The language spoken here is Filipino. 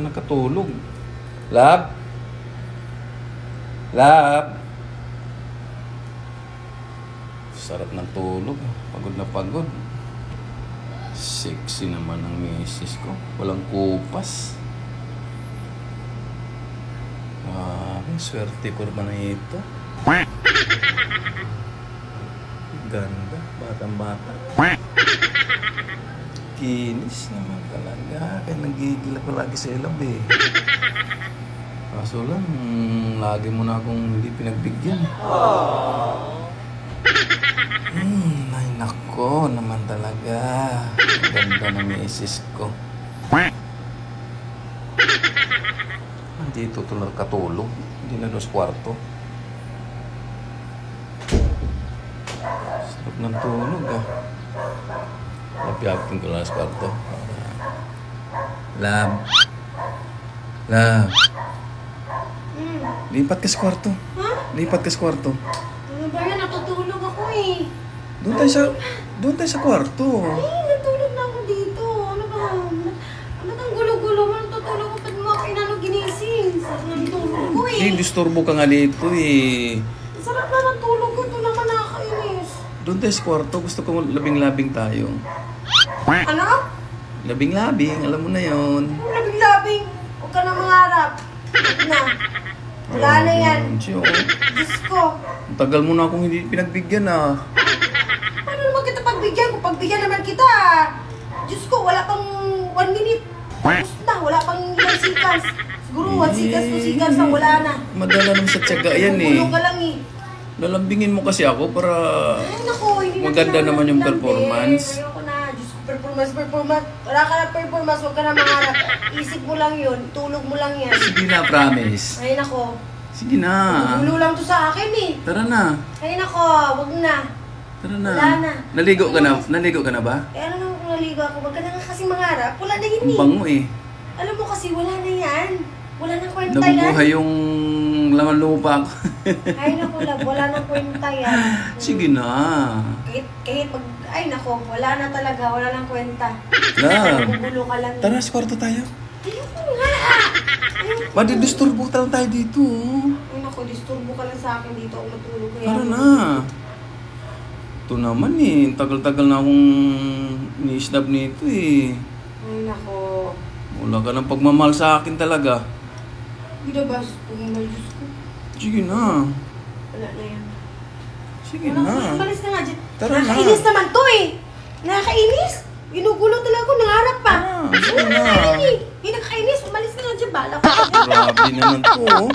ka nakatulog. Lab? Lab? Sarap ng tulog. Pagod na pagod. Sexy naman ang misis ko. Walang kupas. Swerte ko naman na ito. Ganda. Batang-bata. Kinis naman talaga. Kaya nagigil ako lagi sa ilab eh. Kaso lang, lagi mo na akong hindi pinagbigyan. Ay nako naman talaga. Ganda ng misis ko. Dito ito nakatulog. Hindi na doon sa kwarto. Sarap ng tulog ah. Lapyapin ko lang sa kwarto. Lab. Lab. Lipat ka sa kwarto. Lipat ka sa kwarto. Ano ba yan? Natutulog ako eh. Doon tayo sa kwarto. Ay, natulog na ako dito. Ano ba? Ano kang gulo-gulo mo? Natutulog ko pag mo ako inano ginising. Sarap na tulog ko eh. Disturbo ka nga dito eh. Sarap na ng tulog ko. Ito naman nakakainis. Doon tayo sa kwarto. Gusto ko labing-labing tayo. Ano? Labing-labing. Alam mo na yon. Labing-labing. Huwag ka na mangarap. Huwag na. Wala na yan. Diyos ko. Ang tagal mo na akong hindi pinagbigyan ah. Paano naman kita pagbigyan? Kung pagbigyan naman kita, Diyos ko, wala pang 1 minute. Tapos na, wala pang ilang sikas. Siguro 1 sikas, 2 sikas na wala na. Madala naman sa tiyaga yan eh. Tulog ka lang eh. Lalambingin mo kasi ako para Ay naku, hindi na maganda naman yung kailangan performance. lang, ayoko na, Diyos ko, performance. Wala ka na performance, huwag ka na mangarap. Isip mo lang yun, tulog mo lang yan. Sige na, promise. Ay nako, Sige na. gulo lang to sa akin eh. Tara na. Ay nako, wag na. Tara na. Wala na. Naligo ka na? Naligo ka na ba? Eh ano naman kung naligo ako, wag ka na nga kasi mangarap. Wala na yun Ang eh. bango eh. Alam mo kasi, wala na yan. Wala nang kwenta Nabubuhay yan. yung laman lupa ko. Ay naku, love, wala nang kwenta yan. Sige na. Kahit pag, ay naku, wala na talaga, wala nang kwenta. Love. Gugulo ka lang. Tara, sa kwarto tayo. Ayoko nga. Ayoko. Madidisturbo lang tayo dito. Ay naku, disturbo ka lang sa akin dito ako matulog. Kaya Tara na. Ito naman eh. Tagal-tagal na akong ni-snub nito eh. Ay naku. Wala ka ng pagmamahal sa akin talaga. Ginabas ko yung Diyos ko. Sige na. Wala na yan. Sige Wala na. Malis na nga dyan. Tara na. Nakakainis naman to eh. Nakakainis. Ginugulo talaga ako, nangarap pa. Sige na. Hindi nakakainis. Umalis na nga dyan. Bala ko. Grabe naman to.